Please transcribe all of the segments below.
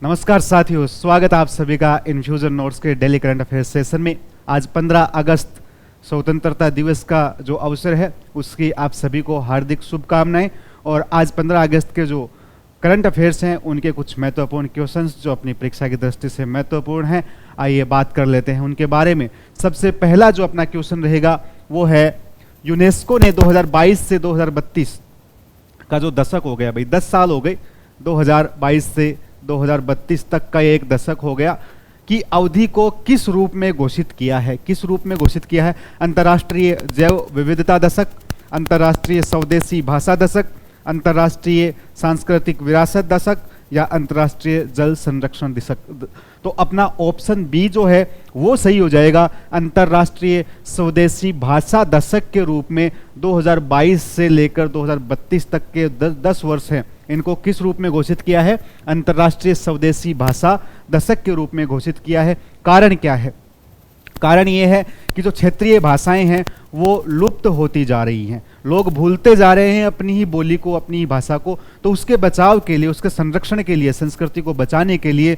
नमस्कार साथियों, स्वागत है आप सभी का इन्फ्यूजन नोट्स के डेली करंट अफेयर्स सेशन में। आज 15 अगस्त स्वतंत्रता दिवस का जो अवसर है उसकी आप सभी को हार्दिक शुभकामनाएं। और आज 15 अगस्त के जो करंट अफेयर्स हैं उनके कुछ महत्वपूर्ण क्वेश्चंस जो अपनी परीक्षा की दृष्टि से महत्वपूर्ण हैं, आइए बात कर लेते हैं उनके बारे में। सबसे पहला जो अपना क्वेश्चन रहेगा वो है, यूनेस्को ने 2022 से 2032 का जो दशक हो गया, भाई 10 साल हो गए, 2022 से 2032 तक का एक दशक हो गया, की अवधि को किस रूप में घोषित किया है? किस रूप में घोषित किया है? अंतर्राष्ट्रीय जैव विविधता दशक, अंतर्राष्ट्रीय स्वदेशी भाषा दशक, अंतर्राष्ट्रीय सांस्कृतिक विरासत दशक या अंतर्राष्ट्रीय जल संरक्षण दशक? तो अपना ऑप्शन बी जो है वो सही हो जाएगा। अंतर्राष्ट्रीय स्वदेशी भाषा दशक के रूप में 2022 से लेकर 2032 तक के 10 वर्ष हैं, इनको किस रूप में घोषित किया है? अंतर्राष्ट्रीय स्वदेशी भाषा दशक के रूप में घोषित किया है। कारण क्या है? कारण ये है कि जो क्षेत्रीय भाषाएं हैं वो लुप्त होती जा रही हैं, लोग भूलते जा रहे हैं अपनी ही बोली को, अपनी ही भाषा को। तो उसके बचाव के लिए, उसके संरक्षण के लिए, संस्कृति को बचाने के लिए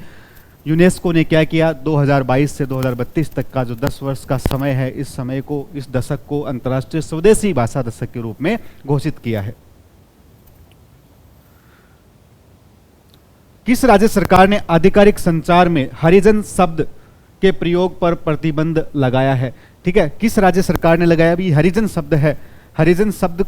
यूनेस्को ने क्या किया? 2022 से 2032 तक का जो 10 वर्ष का समय है, इस समय को, इस दशक को अंतर्राष्ट्रीय स्वदेशी भाषा दशक के रूप में घोषित किया है। किस राज्य सरकार ने आधिकारिक संचार में हरिजन शब्द के प्रयोग पर प्रतिबंध लगाया है? ठीक है, किस राज्य सरकार ने लगाया? भी हरिजन शब्द है, हरिजन शब्द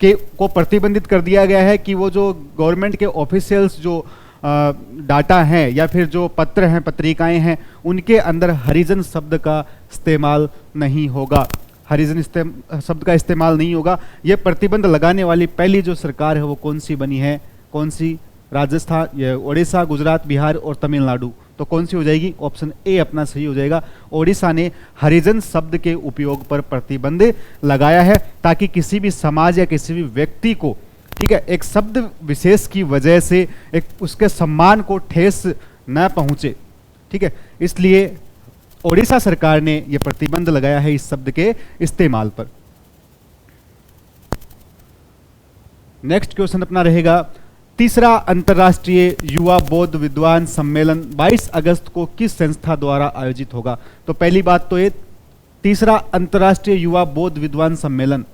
के को प्रतिबंधित कर दिया गया है कि वो जो गवर्नमेंट के ऑफिशियल्स जो डाटा हैं या फिर जो पत्र हैं, पत्रिकाएं हैं, उनके अंदर हरिजन शब्द का इस्तेमाल नहीं होगा, हरिजन शब्द का इस्तेमाल नहीं होगा। ये प्रतिबंध लगाने वाली पहली जो सरकार है वो कौन सी बनी है? कौन सी? राजस्थान, ओडिशा, गुजरात, बिहार और तमिलनाडु। तो कौन सी हो जाएगी? ऑप्शन ए अपना सही हो जाएगा। ओडिशा ने हरिजन शब्द के उपयोग पर प्रतिबंध लगाया है ताकि किसी भी समाज या किसी भी व्यक्ति को, ठीक है, एक शब्द विशेष की वजह से एक उसके सम्मान को ठेस न पहुंचे। ठीक है, इसलिए ओडिशा सरकार ने यह प्रतिबंध लगाया है इस शब्द के इस्तेमाल पर। नेक्स्ट क्वेश्चन अपना रहेगा, तीसरा अंतर्राष्ट्रीय युवा बौद्ध विद्वान सम्मेलन 22 अगस्त को किस संस्था द्वारा आयोजित होगा? तो पहली बात तो ये, तीसरा अंतर्राष्ट्रीय युवा बौद्ध विद्वान सम्मेलन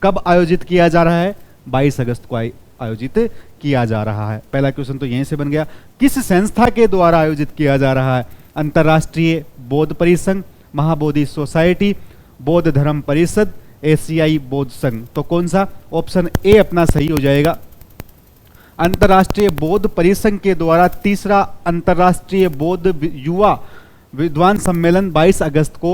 कब आयोजित किया जा रहा है? 22 अगस्त को आयोजित किया जा रहा है। पहला क्वेश्चन तो यहीं से बन गया। किस संस्था के द्वारा आयोजित किया जा रहा है? अंतर्राष्ट्रीय बौद्ध परिसंघ, महाबोधि सोसाइटी, बौद्ध धर्म परिषद, एशियाई बौद्ध संघ। तो कौन सा? ऑप्शन ए अपना सही हो जाएगा। अंतर्राष्ट्रीय बौद्ध परिसंघ के द्वारा तीसरा अंतर्राष्ट्रीय बौद्ध युवा विद्वान सम्मेलन 22 अगस्त को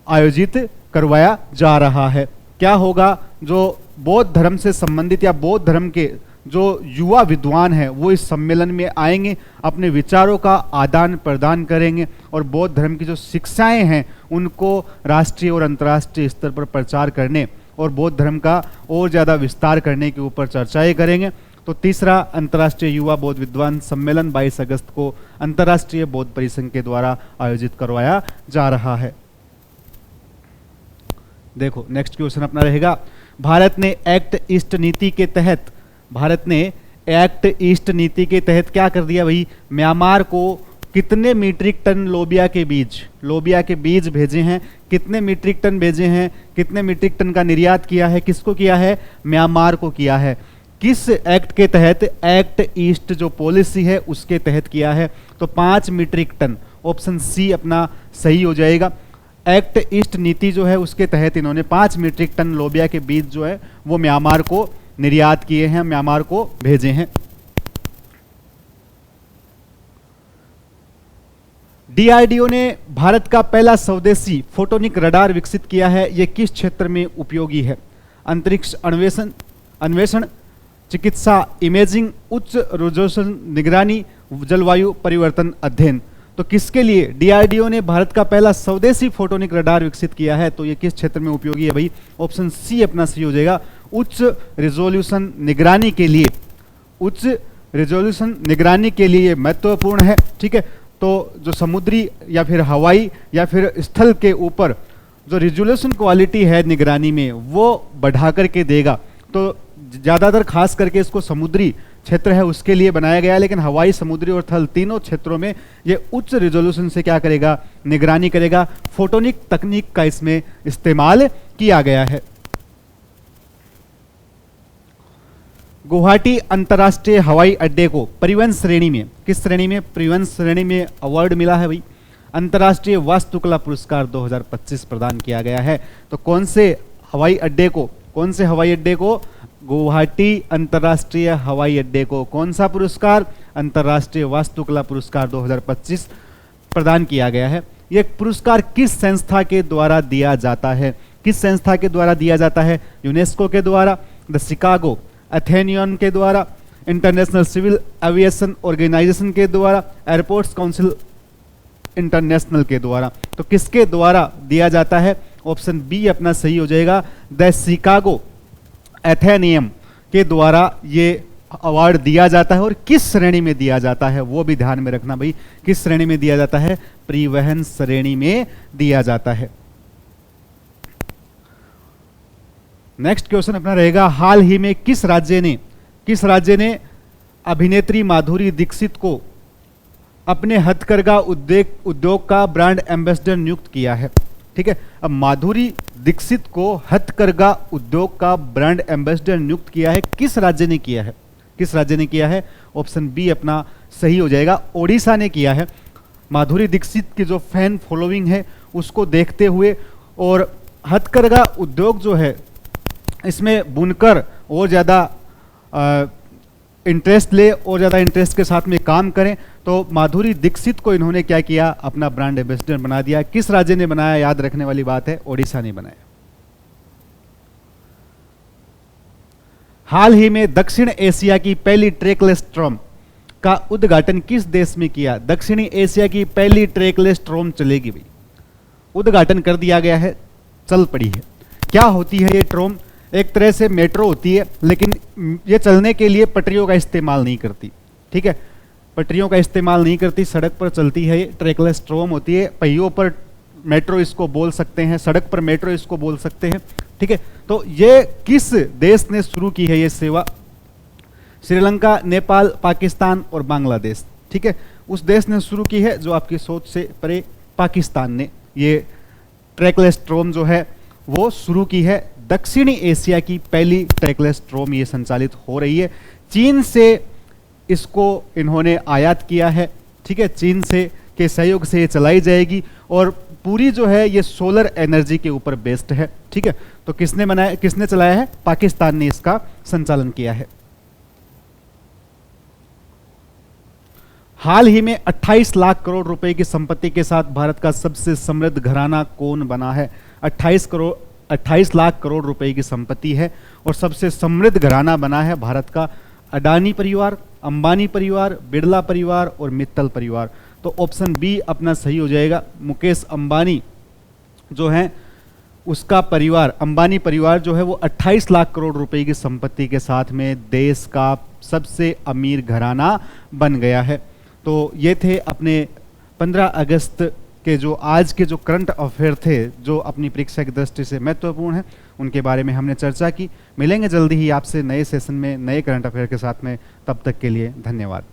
आयोजित करवाया जा रहा है। क्या होगा? जो बौद्ध धर्म से संबंधित या बौद्ध धर्म के जो युवा विद्वान हैं वो इस सम्मेलन में आएंगे, अपने विचारों का आदान प्रदान करेंगे और बौद्ध धर्म की जो शिक्षाएं हैं उनको राष्ट्रीय और अंतर्राष्ट्रीय स्तर पर प्रचार करने और बौद्ध धर्म का और ज़्यादा विस्तार करने के ऊपर चर्चाएं करेंगे। तो तीसरा अंतर्राष्ट्रीय युवा बौद्ध विद्वान सम्मेलन 22 अगस्त को अंतर्राष्ट्रीय बौद्ध परिसंघ के द्वारा आयोजित करवाया जा रहा है। देखो नेक्स्ट क्वेश्चन अपना रहेगा, भारत ने एक्ट ईस्ट नीति के तहत, भारत ने एक्ट ईस्ट नीति के तहत क्या कर दिया भाई? म्यांमार को कितने मीट्रिक टन लोबिया के बीज भेजे हैं? कितने मीट्रिक टन भेजे हैं? कितने मीट्रिक टन का निर्यात किया है? किसको किया है? म्यांमार को किया है। किस एक्ट के तहत? एक्ट ईस्ट जो पॉलिसी है उसके तहत किया है। तो 5 मीट्रिक टन, ऑप्शन सी अपना सही हो जाएगा। एक्ट ईस्ट नीति जो है उसके तहत इन्होंने 5 मीट्रिक टन लोबिया के बीज जो है वो म्यांमार को निर्यात किए हैं, म्यांमार को भेजे हैं। डीआरडीओ ने भारत का पहला स्वदेशी फोटोनिक रडार विकसित किया है, यह किस क्षेत्र में उपयोगी है? अंतरिक्ष अन्वेषण, चिकित्सा, इमेजिंग, उच्च रेजोल्यूशन निगरानी, जलवायु परिवर्तन अध्ययन। तो किसके लिए डीआरडीओ ने भारत का पहला स्वदेशी फोटोनिक रडार विकसित किया है? तो ये किस क्षेत्र में उपयोगी है भाई? ऑप्शन सी अपना सही हो जाएगा। उच्च रेजोल्यूशन निगरानी के लिए, उच्च रेजोल्यूशन निगरानी के लिए महत्वपूर्ण है। ठीक है, तो जो समुद्री या फिर हवाई या फिर स्थल के ऊपर जो रेजोल्यूशन क्वालिटी है निगरानी में वो बढ़ा करके देगा। तो ज़्यादातर खास करके इसको समुद्री क्षेत्र है उसके लिए बनाया गया है, लेकिन हवाई, समुद्री और थल तीनों क्षेत्रों में ये उच्च रिजोल्यूशन से क्या करेगा, निगरानी करेगा। फोटोनिक तकनीक का इसमें इस्तेमाल किया गया है। गुवाहाटी अंतर्राष्ट्रीय हवाई अड्डे को परिवहन श्रेणी में, किस श्रेणी में, परिवहन श्रेणी में अवार्ड मिला है भाई, अंतर्राष्ट्रीय वास्तुकला पुरस्कार 2025 प्रदान किया गया है। तो कौन से हवाई अड्डे को, कौन से हवाई अड्डे को, गुवाहाटी अंतर्राष्ट्रीय हवाई अड्डे को कौन सा पुरस्कार, अंतर्राष्ट्रीय वास्तुकला पुरस्कार 2025 प्रदान किया गया है। यह पुरस्कार किस संस्था के द्वारा दिया जाता है, किस संस्था के द्वारा दिया जाता है, यूनेस्को के द्वारा, द शिकागो एथेनियन के द्वारा, इंटरनेशनल सिविल एविएशन ऑर्गेनाइजेशन के द्वारा, एयरपोर्ट्स काउंसिल इंटरनेशनल के द्वारा। तो किसके द्वारा दिया जाता है, ऑप्शन बी अपना सही हो जाएगा, द शिकागो एथेनियम के द्वारा ये अवार्ड दिया जाता है। और किस श्रेणी में दिया जाता है वो भी ध्यान में रखना भाई, किस श्रेणी में दिया जाता है, परिवहन श्रेणी में दिया जाता है। नेक्स्ट क्वेश्चन अपना रहेगा, हाल ही में किस राज्य ने अभिनेत्री माधुरी दीक्षित को अपने हथकरघा उद्योग का ब्रांड एम्बेसडर नियुक्त किया है। ठीक है, अब माधुरी दीक्षित को हथकरघा उद्योग का ब्रांड एम्बेसडर नियुक्त किया है, किस राज्य ने किया है, किस राज्य ने किया है, ऑप्शन बी अपना सही हो जाएगा, ओडिशा ने किया है। माधुरी दीक्षित की जो फैन फॉलोइंग है उसको देखते हुए और हथकरघा उद्योग जो है इसमें बुनकर और ज़्यादा इंटरेस्ट ले और ज़्यादा इंटरेस्ट के साथ में काम करें, तो माधुरी दीक्षित को इन्होंने क्या किया, अपना ब्रांड एम्बेसडर बना दिया। किस राज्य ने बनाया, याद रखने वाली बात है, ओडिशा ने बनाया। हाल ही में दक्षिण एशिया की पहली ट्रैकलेस ट्रम का उद्घाटन किस देश में किया, दक्षिणी एशिया की पहली ट्रैकलेस ट्रम चलेगी भाई, उद्घाटन कर दिया गया है, चल पड़ी है। क्या होती है ये ट्रम, एक तरह से मेट्रो होती है, लेकिन ये चलने के लिए पटरियों का इस्तेमाल नहीं करती। ठीक है, पटरियों का इस्तेमाल नहीं करती, सड़क पर चलती है, ये ट्रैकलेस ट्रम होती है। पहियों पर मेट्रो इसको बोल सकते हैं, सड़क पर मेट्रो इसको बोल सकते हैं। ठीक है, तो ये किस देश ने शुरू की है ये सेवा, श्रीलंका, नेपाल, पाकिस्तान और बांग्लादेश। ठीक है, उस देश ने शुरू की है जो आपकी सोच से परे, पाकिस्तान ने ये ट्रैकलेस ट्रम जो है वो शुरू की है। दक्षिणी एशिया की पहली ट्रैकलेस ट्रम ये संचालित हो रही है, चीन से इसको इन्होंने आयात किया है। ठीक है, चीन से के सहयोग से ये चलाई जाएगी और पूरी जो है ये सोलर एनर्जी के ऊपर बेस्ड है। ठीक है, तो किसने बनाया, किसने चलाया है, पाकिस्तान ने इसका संचालन किया है। हाल ही में 28 लाख करोड़ रुपए की संपत्ति के साथ भारत का सबसे समृद्ध घराना कौन बना है। 28 लाख करोड़ रुपए की संपत्ति है और सबसे समृद्ध घराना बना है भारत का अडानी परिवार, अंबानी परिवार, बिरला परिवार और मित्तल परिवार। तो ऑप्शन बी अपना सही हो जाएगा, मुकेश अंबानी जो है उसका परिवार, अंबानी परिवार जो है वो 28 लाख करोड़ रुपए की संपत्ति के साथ में देश का सबसे अमीर घराना बन गया है। तो ये थे अपने 15 अगस्त के जो आज के जो करंट अफेयर थे जो अपनी परीक्षा की दृष्टि से महत्वपूर्ण है, उनके बारे में हमने चर्चा की। मिलेंगे जल्दी ही आपसे नए सेशन में नए करंट अफेयर के साथ में, तब तक के लिए धन्यवाद।